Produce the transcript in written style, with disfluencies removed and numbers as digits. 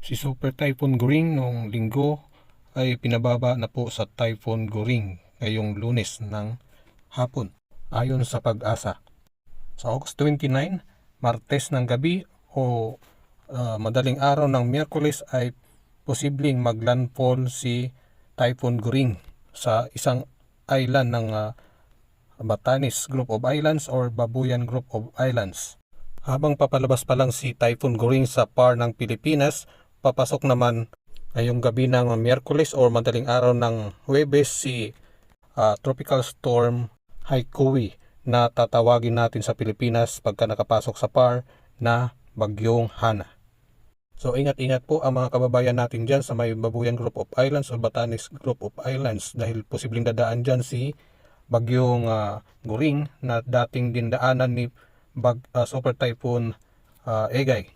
Si Super Typhoon Goring noong linggo ay pinababa na po sa Typhoon Goring ngayong Lunes ng hapon ayon sa Pag-asa. Sa August 29, Martes ng gabi o madaling araw ng Miyerkules ay posibleng maglandfall si Typhoon Goring sa isang island ng Batanes Group of Islands or Babuyan Group of Islands. Habang papalabas pa lang si Typhoon Goring sa PAR ng Pilipinas, papasok naman ngayong gabi ng Miyerkules o madaling araw ng Huwebes si Tropical Storm Haikui na tatawagin natin sa Pilipinas pagka nakapasok sa PAR na Bagyong Hana. So ingat-ingat po ang mga kababayan natin dyan sa may Babuyan Group of Islands o Batanes Group of Islands dahil posibleng dadaan dyan si Bagyong Goring na dating dindaanan ni Super Typhoon Egay.